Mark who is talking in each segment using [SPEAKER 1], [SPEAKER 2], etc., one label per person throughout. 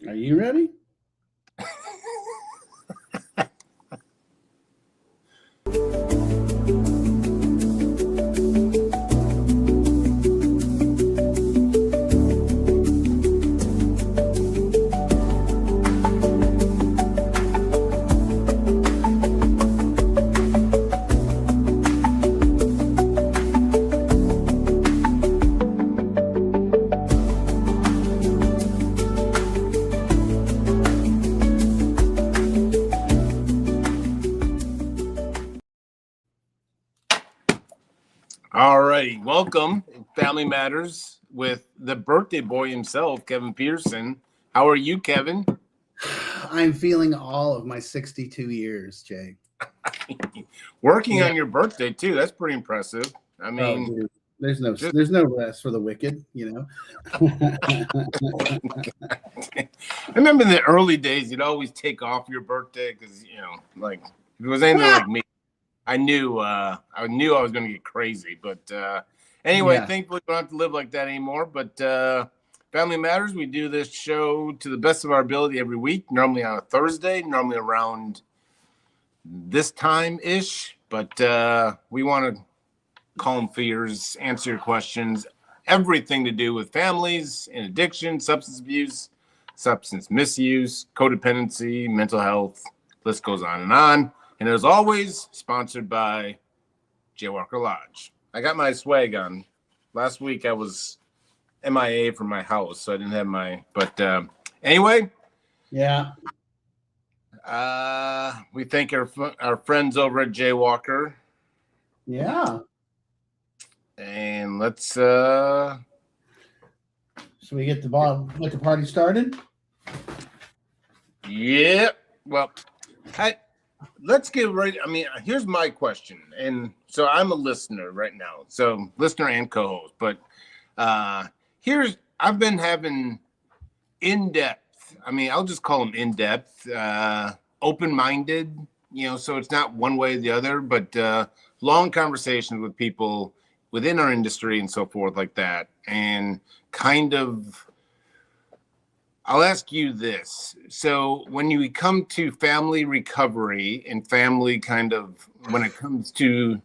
[SPEAKER 1] Are you ready?
[SPEAKER 2] All righty. Welcome, Family Matters, with the birthday boy himself, Kevin Pearson. How are you, Kevin?
[SPEAKER 1] I'm feeling all of my 62 years, Jay.
[SPEAKER 2] Working on your birthday, too. That's pretty impressive. I mean,
[SPEAKER 1] dude, there's no rest for the wicked, you know.
[SPEAKER 2] I remember in the early days, you'd always take off your birthday because, like, if it was anything like me, I knew I was going to get crazy. But anyway, thankfully, we don't have to live like that anymore. But Family Matters, we do this show to the best of our ability every week, normally on a Thursday, normally around this time-ish. But we want to calm fears, answer your questions, everything to do with families and addiction, substance abuse, substance misuse, codependency, mental health. List goes on and on. And as always, sponsored by Jaywalker Lodge. I got my swag on. Last week I was MIA from my house, so I didn't have my. But anyway,
[SPEAKER 1] yeah.
[SPEAKER 2] We thank our friends over at Jaywalker.
[SPEAKER 1] Yeah.
[SPEAKER 2] And let's.
[SPEAKER 1] Should we get the party started?
[SPEAKER 2] Yeah. Well, let's get right. I mean, here's my question. And so I'm a listener right now. So listener and co-host. But I've been having in-depth, I'll just call them in-depth, open-minded, so it's not one way or the other, but long conversations with people within our industry and so forth like that. And kind of, I'll ask you this. So when you come to family recovery and family kind of, when it comes to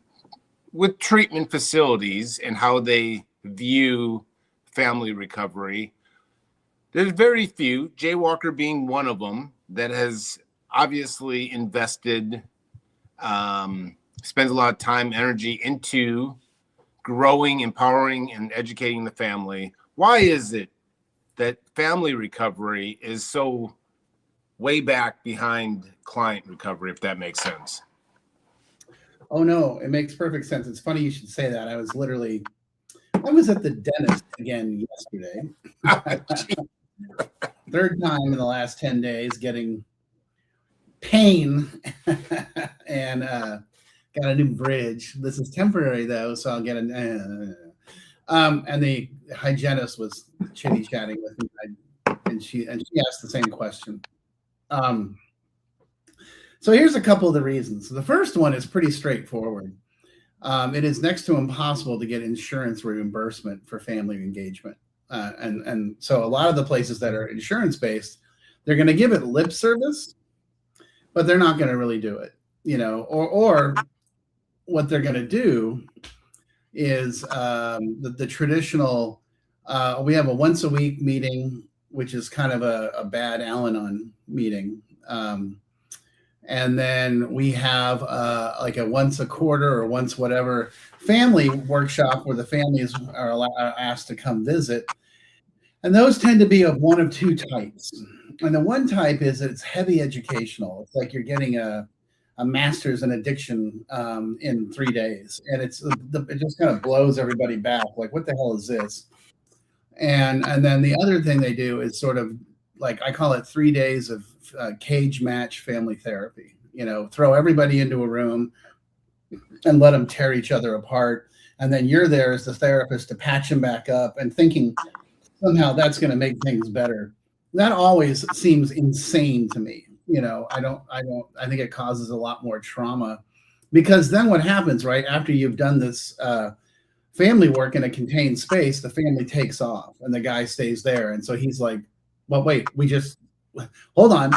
[SPEAKER 2] with treatment facilities and how they view family recovery, there's very few, Jaywalker being one of them, that has obviously invested, spends a lot of time, energy into growing, empowering, and educating the family. Why is it that family recovery is so way back behind client recovery, if that makes sense?
[SPEAKER 1] Oh, no, it makes perfect sense. It's funny you should say that. I was at the dentist again yesterday. Third time in the last 10 days getting pain and got a new bridge. This is temporary though, so I'll get and the hygienist was chitty-chatting with me, and she asked the same question. So here's a couple of the reasons. The first one is pretty straightforward. It is next to impossible to get insurance reimbursement for family engagement. And so a lot of the places that are insurance-based, they're going to give it lip service, but they're not going to really do it, or what they're going to do is the traditional, we have a once a week meeting, which is kind of a bad Al-Anon meeting. And then we have like a once a quarter or once whatever family workshop where the families are asked to come visit. And those tend to be of one of two types. And the one type is that it's heavy educational. It's like you're getting a master's in addiction in 3 days. And it just kind of blows everybody back. Like, what the hell is this? And then the other thing they do is sort of like, I call it 3 days of cage match family therapy. Throw everybody into a room and let them tear each other apart. And then you're there as the therapist to patch them back up and thinking somehow that's going to make things better. That always seems insane to me. I think it causes a lot more trauma, because then what happens, right? After you've done this family work in a contained space, the family takes off and the guy stays there. And so he's like, well, wait, we just hold on.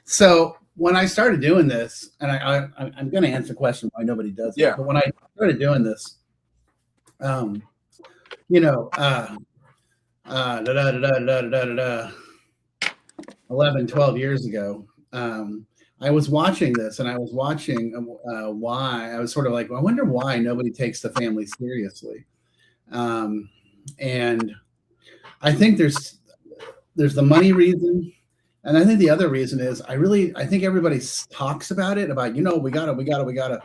[SPEAKER 1] So when I started doing this, and I'm going to answer the question why nobody does it.
[SPEAKER 2] Yeah.
[SPEAKER 1] But when I started doing this, 11, 12 years ago, I was watching this, and I was watching why I was sort of like, well, I wonder why nobody takes the family seriously. And I think there's the money reason. And I think the other reason is I think everybody talks about it, about, we gotta,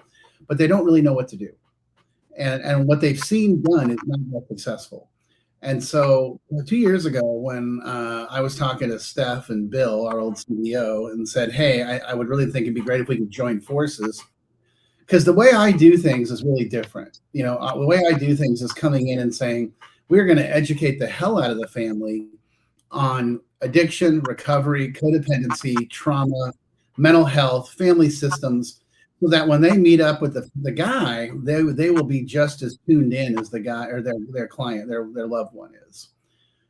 [SPEAKER 1] but they don't really know what to do. And what they've seen done is not that successful. And so 2 years ago, when I was talking to Steph and Bill, our old CEO, and said, hey, I would really think it'd be great if we could join forces, because the way I do things is really different. The way I do things is coming in and saying, we're going to educate the hell out of the family on addiction, recovery, codependency, trauma, mental health, family systems, so that when they meet up with the guy, they will be just as tuned in as the guy or their client, their loved one is.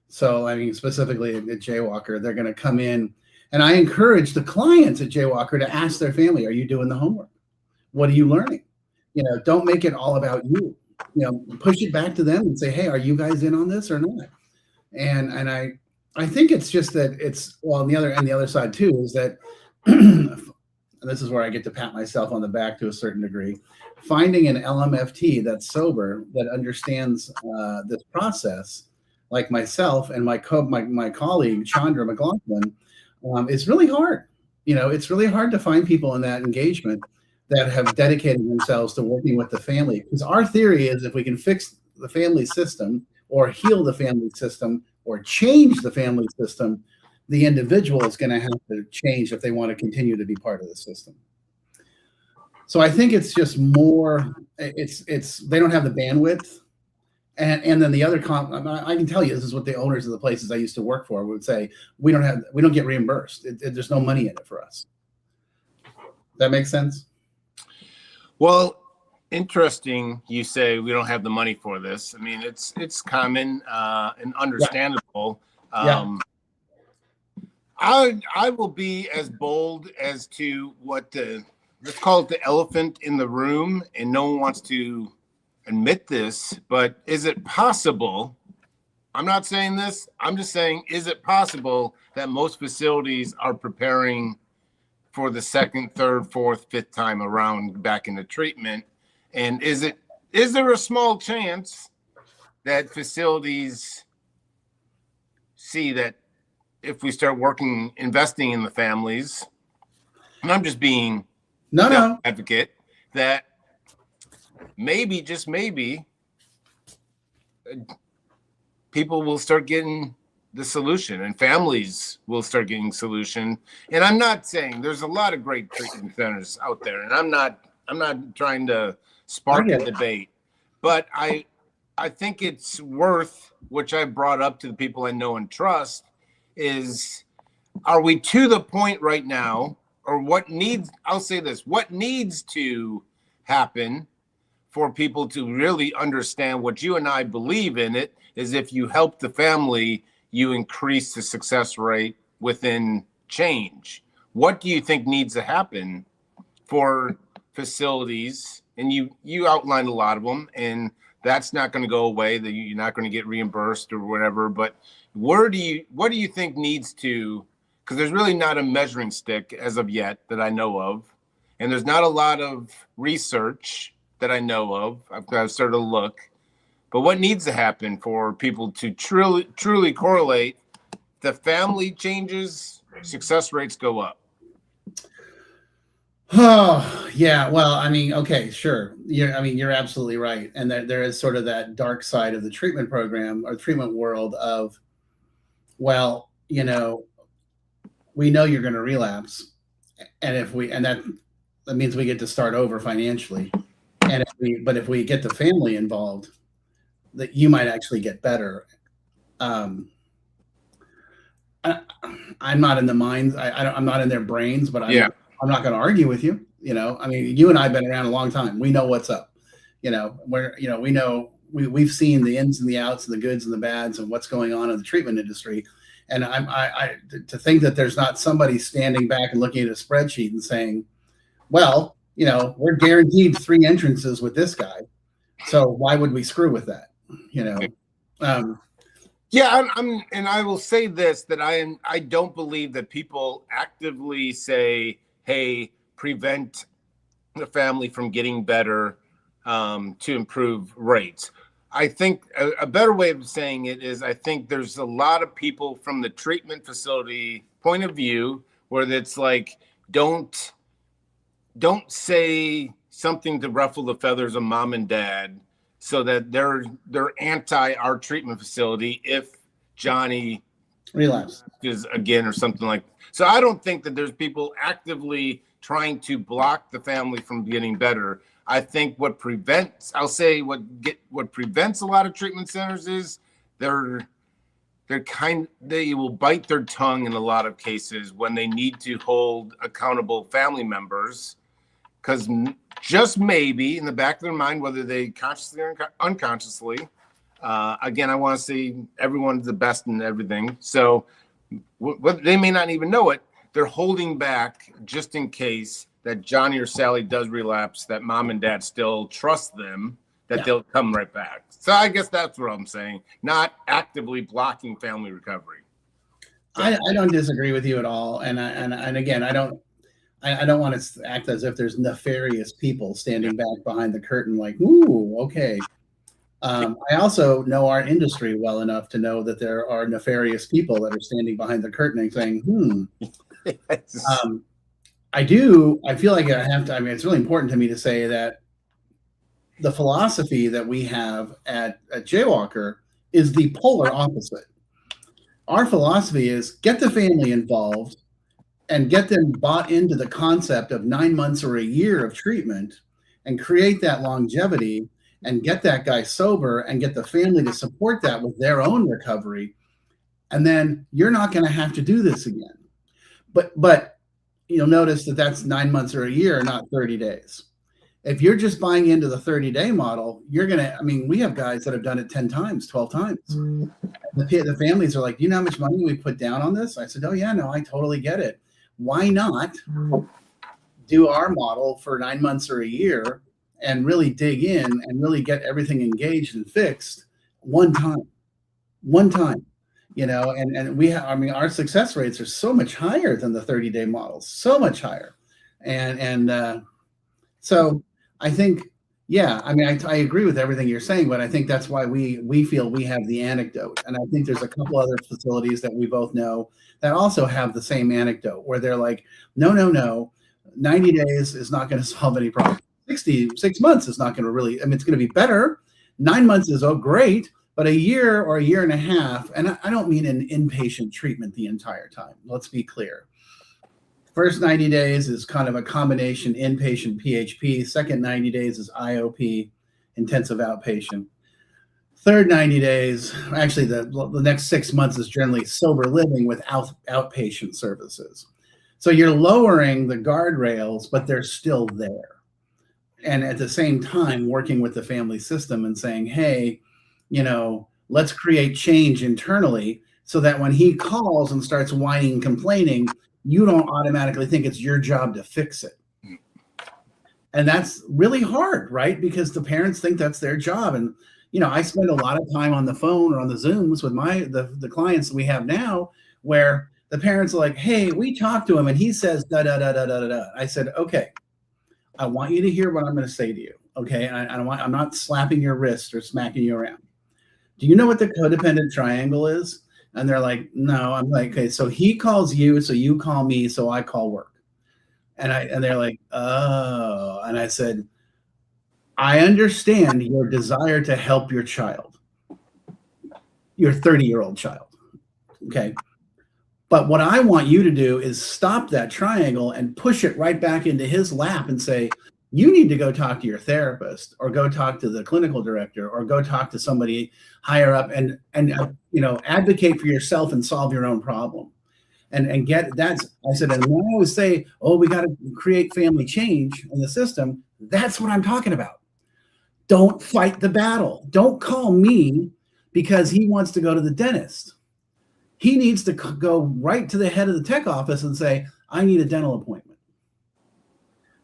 [SPEAKER 1] So, I mean, specifically at Jaywalker, they're going to come in, and I encourage the clients at Jaywalker to ask their family, are you doing the homework? What are you learning? Don't make it all about you. Push it back to them and say, hey, are you guys in on this or not? And I think it's just that and the other side too is that, and this is where I get to pat myself on the back to a certain degree, finding an LMFT that's sober, that understands this process, like myself and my colleague Chandra McLaughlin, is really hard. It's really hard to find people in that engagement that have dedicated themselves to working with the family. Because our theory is, if we can fix the family system, or heal the family system, or change the family system, the individual is going to have to change if they want to continue to be part of the system. So I think it's just more, they don't have the bandwidth. And then the other I can tell you, this is what the owners of the places I used to work for would say: we don't get reimbursed. There's no money in it for us. That makes sense?
[SPEAKER 2] Well, interesting. You say we don't have the money for this. I mean, it's common and understandable.
[SPEAKER 1] Yeah.
[SPEAKER 2] I will be as bold as to what let's call it the elephant in the room, and no one wants to admit this, but is it possible? I'm not saying this. I'm just saying, is it possible that most facilities are preparing for the second, third, fourth, fifth time around back into treatment? And is there a small chance that facilities see that if we start investing in the families, and I'm just being advocate, that maybe, just maybe, people will start getting the solution, and families will start getting solution. And I'm not saying, there's a lot of great treatment centers out there, and I'm not trying to spark a debate, but I think it's worth, which I brought up to the people I know and trust, is, are we to the point right now, or what needs to happen for people to really understand what you and I believe in it, is if you help the family, you increase the success rate within change. What do you think needs to happen for facilities? And you outlined a lot of them, and that's not going to go away, that you're not going to get reimbursed or whatever, but what do you think needs to, because there's really not a measuring stick as of yet that I know of, and there's not a lot of research that I know of. I've started to look, but what needs to happen for people to truly correlate the family changes, success rates go up?
[SPEAKER 1] Oh, yeah. Well, I mean, okay, sure. You're absolutely right. And there is sort of that dark side of the treatment program or treatment world of, well, we know you're going to relapse. And that means we get to start over financially. And if we get the family involved, that you might actually get better. I'm not in the minds. I'm not in their brains, but I'm not going to argue with you. I mean, you and I have been around a long time. We know what's up. We've seen the ins and the outs and the goods and the bads and what's going on in the treatment industry. And to think that there's not somebody standing back and looking at a spreadsheet and saying, well, we're guaranteed 3 entrances with this guy, so why would we screw with that?
[SPEAKER 2] Yeah, and I will say this, that I don't believe that people actively say, hey, prevent the family from getting better to improve rates. I think a better way of saying it is, I think there's a lot of people from the treatment facility point of view where it's like, don't say something to ruffle the feathers of mom and dad, so that they're anti our treatment facility if Johnny relapses again or something like that. So I don't think that there's people actively trying to block the family from getting better. I think what prevents a lot of treatment centers is they will bite their tongue in a lot of cases when they need to hold accountable family members, because just maybe in the back of their mind, whether they consciously or unconsciously, again, I want to see everyone's the best in everything. So they may not even know it. They're holding back just in case that Johnny or Sally does relapse, that mom and dad still trust them, that they'll come right back. So I guess that's what I'm saying, not actively blocking family recovery.
[SPEAKER 1] So, I don't disagree with you at all. And again, I don't want to act as if there's nefarious people standing back behind the curtain like, ooh, okay. I also know our industry well enough to know that there are nefarious people that are standing behind the curtain and saying, Yes. I feel like I have to, it's really important to me to say that the philosophy that we have at Jaywalker is the polar opposite. Our philosophy is get the family involved and get them bought into the concept of 9 months or a year of treatment and create that longevity and get that guy sober and get the family to support that with their own recovery. And then you're not going to have to do this again. But you'll notice that that's 9 months or a year, not 30 days. If you're just buying into the 30-day model, you're going to, we have guys that have done it 10 times, 12 times. The families are like, do you know how much money we put down on this? I said, oh yeah, no, I totally get it. Why not do our model for 9 months or a year and really dig in and really get everything engaged and fixed one time, and we have, our success rates are so much higher than the 30-day models, so much higher. So I think, I agree with everything you're saying, but I think that's why we feel we have the anecdote. And I think there's a couple other facilities that we both know that also have the same anecdote where they're like, no, 90 days is not going to solve any problem. 6 months is not going to really, it's going to be better. 9 months is great, but a year or a year and a half, and I don't mean an inpatient treatment the entire time. Let's be clear. First 90 days is kind of a combination inpatient PHP. Second 90 days is IOP, intensive outpatient. Third 90 days, actually the next 6 months is generally sober living with outpatient services. So you're lowering the guardrails, but they're still there. And at the same time, working with the family system and saying, hey, let's create change internally so that when he calls and starts whining and complaining, you don't automatically think it's your job to fix it. And that's really hard, right? Because the parents think that's their job. And, I spend a lot of time on the phone or on the Zooms with the clients that we have now where the parents are like, hey, we talked to him and he says, da, da, da, da, da, da. I said, okay, I want you to hear what I'm going to say to you. Okay. I'm not slapping your wrist or smacking you around. Do you know what the codependent triangle is? And they're like, no. I'm like, okay, so he calls you, so you call me, so I call work. And they're like, oh. And I said, I understand your desire to help your child, your 30-year-old child. Okay. But what I want you to do is stop that triangle and push it right back into his lap and say, you need to go talk to your therapist or go talk to the clinical director or go talk to somebody higher up and advocate for yourself and solve your own problem. And get that's, I said, and when I always say, oh, we got to create family change in the system, that's what I'm talking about. Don't fight the battle. Don't call me because he wants to go to the dentist. He needs to go right to the head of the tech office and say, I need a dental appointment.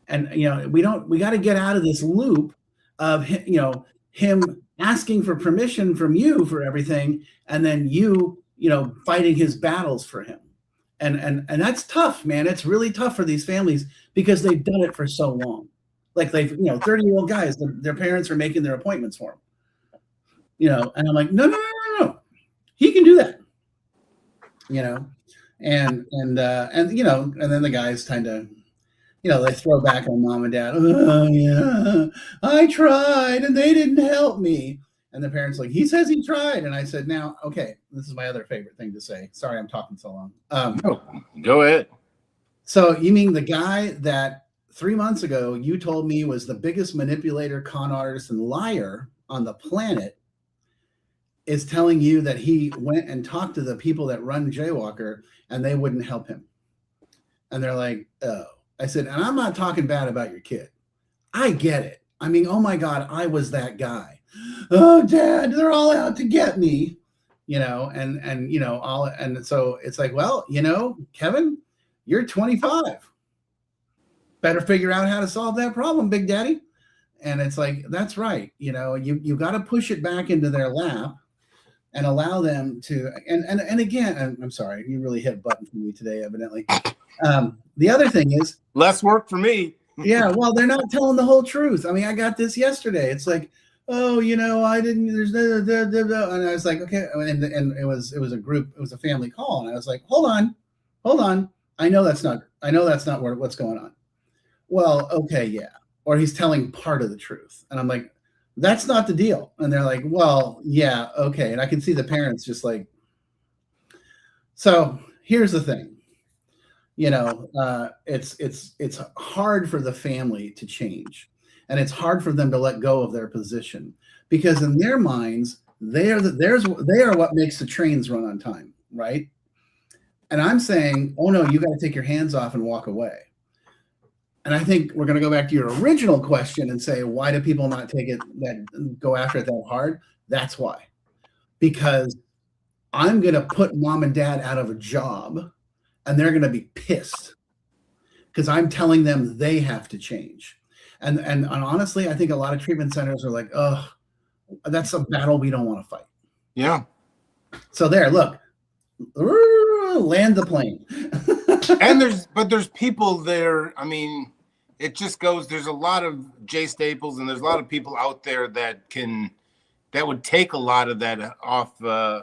[SPEAKER 1] And, we got to get out of this loop of, him asking for permission from you for everything. And then you fighting his battles for him. And that's tough, man. It's really tough for these families because they've done it for so long. Like 30-year-old guys, their parents are making their appointments for them, and I'm like, no. He can do that, and then the guys kind of, they throw back on mom and dad. Oh, yeah, I tried and they didn't help me. And the parents like, he says he tried. And I said, now, okay, this is my other favorite thing to say. Sorry, I'm talking so long.
[SPEAKER 2] Go ahead.
[SPEAKER 1] So you mean the guy that 3 months ago you told me was the biggest manipulator, con artist, and liar on the planet is telling you that he went and talked to the people that run Jaywalker and they wouldn't help him. And they're like, oh. I said, and I'm not talking bad about your kid. I get it. I mean, oh my God, I was that guy. Oh, Dad, they're all out to get me, and so it's like, well, Kevin, you're 25. Better figure out how to solve that problem, Big Daddy. And it's like, that's right. You got to push it back into their lap and allow them to, and again, I'm sorry, you really hit a button for me today, evidently. The other thing is
[SPEAKER 2] less work for me.
[SPEAKER 1] Yeah, well, they're not telling the whole truth. I mean, I got this yesterday. It's like, oh, I didn't. There's and I was like, okay, and it was a group. It was a family call, and I was like, hold on. I know that's not what's going on. Well, okay, yeah. Or he's telling part of the truth, and I'm like, that's not the deal. And they're like, well, yeah, okay. And I can see the parents just like. So here's the thing. It's hard for the family to change, and it's hard for them to let go of their position because in their minds, they are what makes the trains run on time, right? And I'm saying, oh no, you got to take your hands off and walk away. And I think we're going to go back to your original question and say, why do people not go after it that hard? That's why, because I'm going to put mom and dad out of a job. And they're going to be pissed because I'm telling them they have to change. And honestly, I think a lot of treatment centers are like, oh, that's a battle we don't want to fight.
[SPEAKER 2] Yeah.
[SPEAKER 1] So there, look, land the plane.
[SPEAKER 2] And there's people there. I mean, it just goes, there's a lot of J Staples and there's a lot of people out there that would take a lot of that off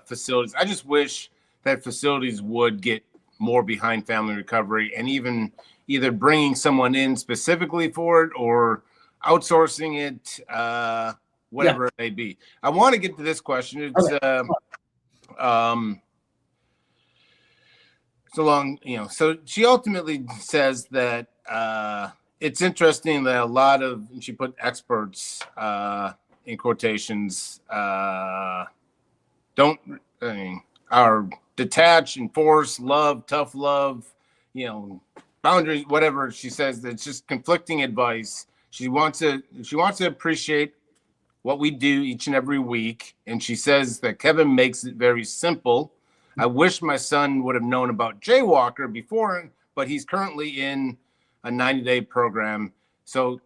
[SPEAKER 2] facilities. I just wish that facilities would get more behind family recovery and even either bringing someone in specifically for it or outsourcing it, whatever it may be. I want to get to this question. It's so long, so she ultimately says that it's interesting that a lot of, and she put experts in quotations, are detach, enforce, love, tough love, boundaries, whatever. She says it's just conflicting advice. She wants to appreciate what we do each and every week. And she says that Kevin makes it very simple. I wish my son would have known about Jaywalker before, but he's currently in a 90-day program. So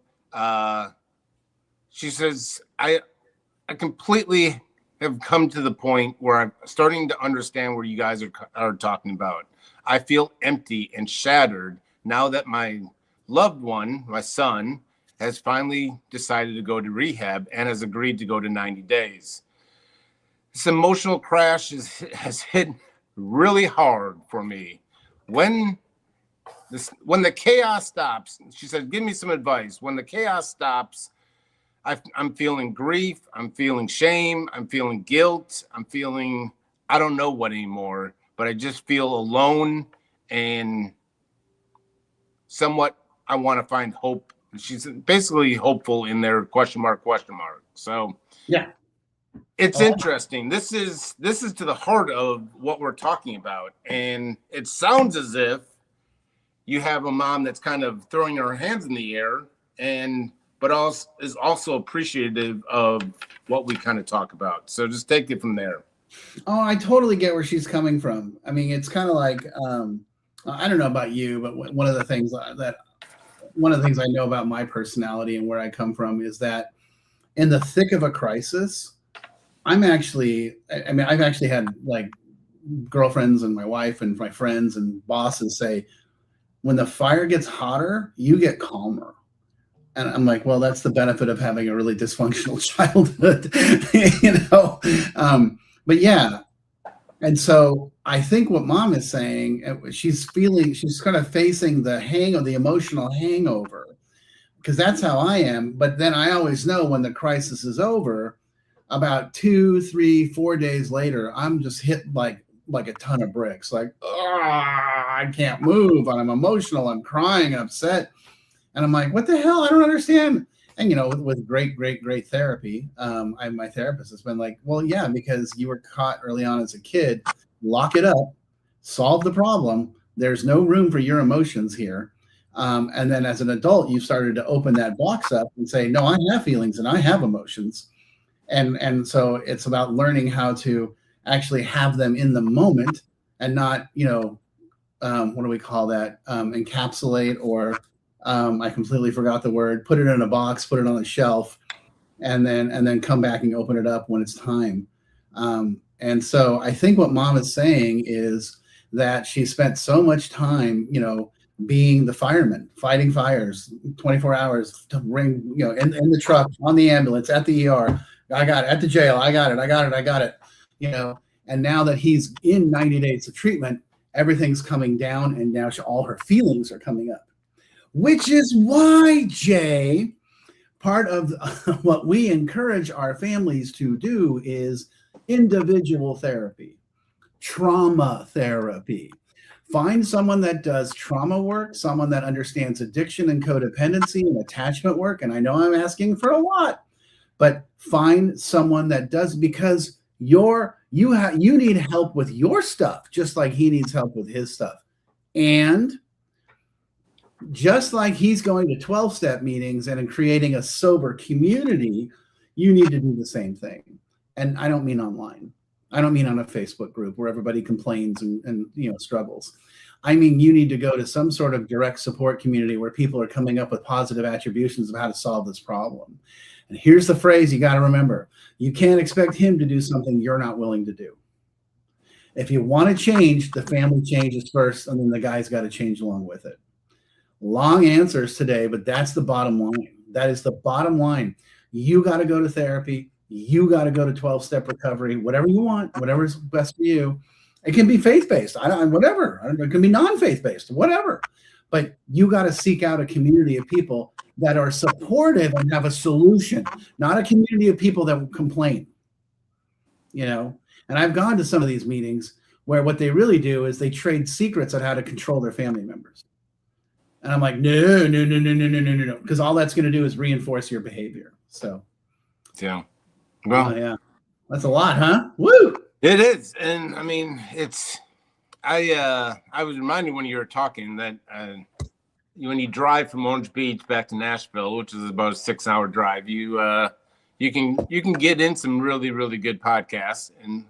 [SPEAKER 2] she says, I completely have come to the point where I'm starting to understand where you guys are talking about. I feel empty and shattered now that my loved one, my son, has finally decided to go to rehab and has agreed to go to 90 days. This emotional crash has hit really hard for me. When the chaos stops, she said, give me some advice. When the chaos stops, I'm feeling grief. I'm feeling shame. I'm feeling guilt. I'm feeling, I don't know what anymore, but I just feel alone and somewhat I want to find hope. She's basically hopeful in their question mark. So
[SPEAKER 1] yeah,
[SPEAKER 2] it's interesting. This is to the heart of what we're talking about. And it sounds as if you have a mom that's kind of throwing her hands in the air but also is also appreciative of what we kind of talk about. So just take it from there.
[SPEAKER 1] Oh, I totally get where she's coming from. I mean, it's kind of like I don't know about you, but one of the things I know about my personality and where I come from is that in the thick of a crisis, I've actually had like girlfriends and my wife and my friends and bosses say, when the fire gets hotter, you get calmer. And I'm like, well, that's the benefit of having a really dysfunctional childhood, but yeah. And so I think what mom is saying, she's kind of facing the emotional hangover, because that's how I am. But then I always know when the crisis is over, about 2, 3, 4 days later, I'm just hit like a ton of bricks. Like, I can't move. I'm emotional. I'm crying, upset. And I'm like, what the hell? I don't understand. And, with great therapy, my therapist has been like, well, yeah, because you were caught early on as a kid, lock it up, solve the problem. There's no room for your emotions here. And then as an adult, you started to open that box up and say, no, I have feelings and I have emotions. And so it's about learning how to actually have them in the moment and not, what do we call that? Encapsulate, or I completely forgot the word, put it in a box, put it on a shelf, and then come back and open it up when it's time. And so I think what mom is saying is that she spent so much time, being the fireman, fighting fires, 24 hours to ring, in the truck, on the ambulance, at the ER. I got it. At the jail. I got it. And now that he's in 90 days of treatment, everything's coming down, and now all her feelings are coming up, which is why, Jay, part of what we encourage our families to do is individual therapy, trauma therapy. Find someone that does trauma work, someone that understands addiction and codependency and attachment work. And I know I'm asking for a lot, but find someone that does, because you need help with your stuff, just like he needs help with his stuff. And just like he's going to 12-step meetings and creating a sober community, you need to do the same thing. And I don't mean online. I don't mean on a Facebook group where everybody complains and struggles. I mean, you need to go to some sort of direct support community where people are coming up with positive attributions of how to solve this problem. And here's the phrase you got to remember. You can't expect him to do something you're not willing to do. If you want to change, the family changes first, and then the guy's got to change along with it. Long answers today, but that's the bottom line. That is the bottom line. You got to go to therapy. You got to go to 12-step recovery, whatever you want, whatever's best for you. It can be faith-based, whatever. It can be non-faith-based, whatever. But you got to seek out a community of people that are supportive and have a solution, not a community of people that will complain. And I've gone to some of these meetings where what they really do is they trade secrets on how to control their family members. And I'm like, no, because all that's going to do is reinforce your behavior. So,
[SPEAKER 2] yeah. Well,
[SPEAKER 1] yeah, that's a lot, huh? Woo!
[SPEAKER 2] It is. And I mean, I was reminded when you were talking that when you drive from Orange Beach back to Nashville, which is about a 6-hour drive, you can get in some really, really good podcasts and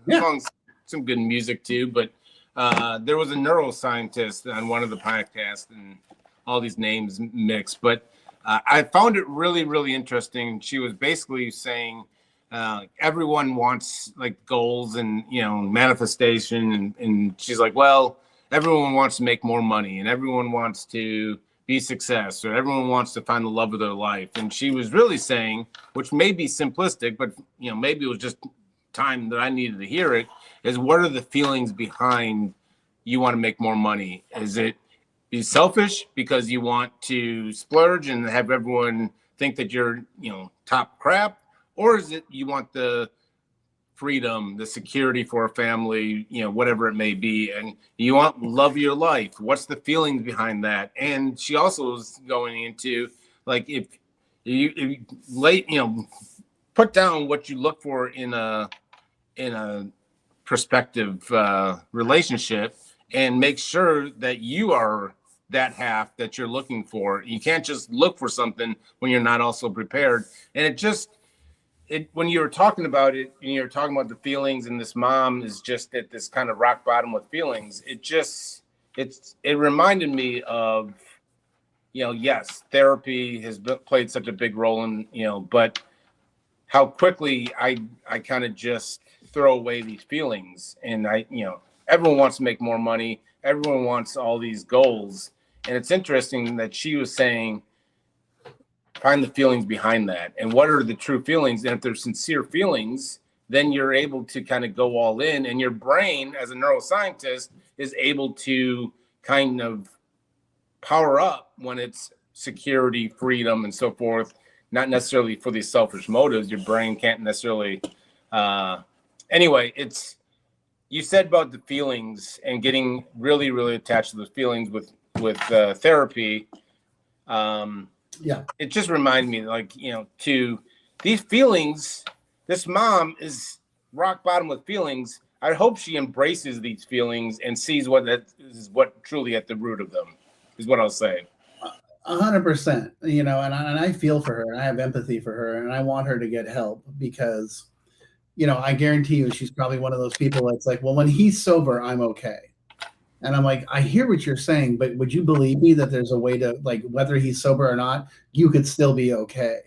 [SPEAKER 2] some good music too. But there was a neuroscientist on one of the podcasts, and all these names mixed. But I found it really, really interesting. She was basically saying everyone wants like goals and manifestation, and she's like, well, everyone wants to make more money, and everyone wants to be success, or everyone wants to find the love of their life. And she was really saying, which may be simplistic, but maybe it was just time that I needed to hear it, is what are the feelings behind you want to make more money? Is it be selfish because you want to splurge and have everyone think that you're top crap? Or is it you want the freedom, the security for a family, whatever it may be, and you want love of your life? What's the feelings behind that? And she also was going into like, if you put down what you look for in a prospective relationship, and make sure that you are that half that you're looking for. You can't just look for something when you're not also prepared. And when you were talking about it, and you were talking about the feelings, and this mom is just at this kind of rock bottom with feelings. It reminded me of, yes, therapy has played such a big role in, but how quickly I kind of just throw away these feelings. And everyone wants to make more money. Everyone wants all these goals. And it's interesting that she was saying, find the feelings behind that. And what are the true feelings? And if they're sincere feelings, then you're able to kind of go all in. And your brain, as a neuroscientist, is able to kind of power up when it's security, freedom, and so forth. Not necessarily for these selfish motives. Your brain can't necessarily. Anyway, you said about the feelings and getting really, really attached to those feelings with therapy. It just reminded me, like, to these feelings. This mom is rock bottom with feelings. I hope she embraces these feelings and sees what truly at the root of them is what I'll say.
[SPEAKER 1] 100%, and I feel for her, and I have empathy for her, and I want her to get help because, I guarantee you she's probably one of those people that's like, well, when he's sober, I'm okay. And I'm like, I hear what you're saying, but would you believe me that there's a way to, like, whether he's sober or not, you could still be okay.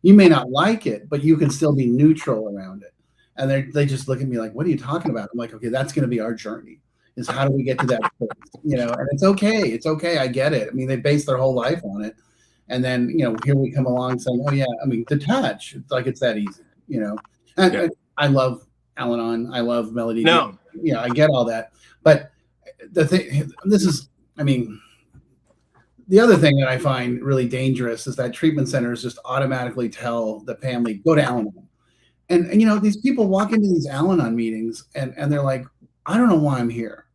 [SPEAKER 1] You may not like it, but you can still be neutral around it. And they just look at me like, what are you talking about? I'm like, okay, that's going to be our journey. Is how do we get to that place? And it's okay. It's okay. I get it. I mean, they base their whole life on it. And then, here we come along saying, oh yeah, I mean, detach. It's like, it's that easy, And I love Al-Anon. I love Melody.
[SPEAKER 2] No.
[SPEAKER 1] I get all that. But the thing, the other thing that I find really dangerous is that treatment centers just automatically tell the family, go to Al-Anon. And these people walk into these Al-Anon meetings and they're like, I don't know why I'm here.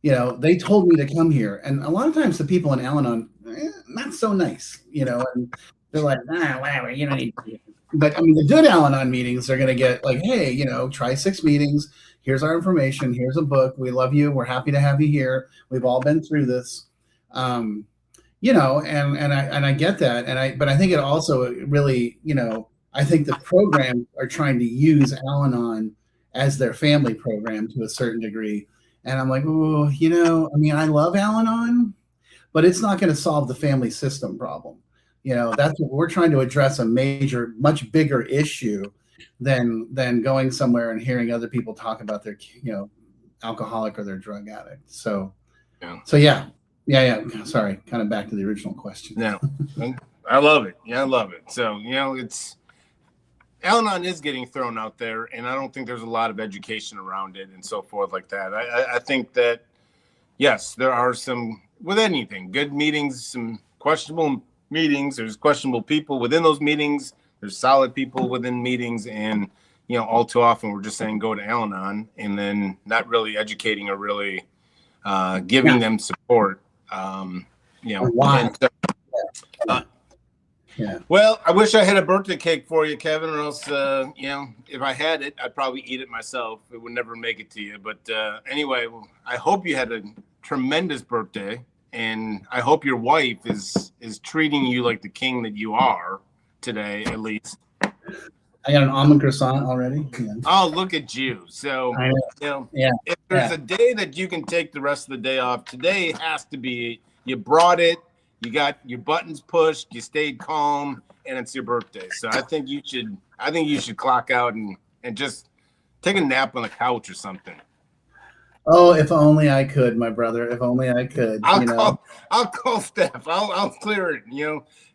[SPEAKER 1] They told me to come here. And a lot of times the people in Al-Anon, not so nice, and they're like, whatever, you don't need to. But I mean, the good Al-Anon meetings, they're going to get like, hey, try 6 meetings. Here's our information. Here's a book. We love you. We're happy to have you here. We've all been through this. And I get that. But I think it also really, I think the programs are trying to use Al-Anon as their family program to a certain degree. And I'm like, oh, I love Al-Anon, but it's not going to solve the family system problem. That's what we're trying to address, a major, much bigger issue than going somewhere and hearing other people talk about their, alcoholic or their drug addict. So yeah. Sorry, kind of back to the original question.
[SPEAKER 2] No, I love it. Yeah, I love it. So, it's Al-Anon is getting thrown out there, and I don't think there's a lot of education around it and so forth like that. I think that, yes, there are some, with anything, good meetings, some questionable meetings. There's questionable people within those meetings. There's solid people within meetings. And, all too often we're just saying go to Al-Anon and then not really educating or really giving them support.
[SPEAKER 1] Why?
[SPEAKER 2] Well, I wish I had a birthday cake for you, Kevin, or else, if I had it, I'd probably eat it myself. It would never make it to you. But anyway, I hope you had a tremendous birthday, and I hope your wife is treating you like the king that you are today, at least.
[SPEAKER 1] I got an almond croissant already. Yeah.
[SPEAKER 2] Oh, look at you. So, if there's a day that you can take the rest of the day off, today has to be, you brought it. You got your buttons pushed, you stayed calm, and it's your birthday. So I think you should clock out and just take a nap on the couch or something.
[SPEAKER 1] Oh, if only I could, my brother. If only I could.
[SPEAKER 2] I'll call Steph. I'll clear it.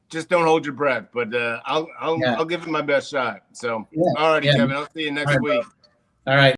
[SPEAKER 2] Just don't hold your breath. But I'll give it my best shot. So all righty, Kevin. I'll see you next week.
[SPEAKER 1] All right.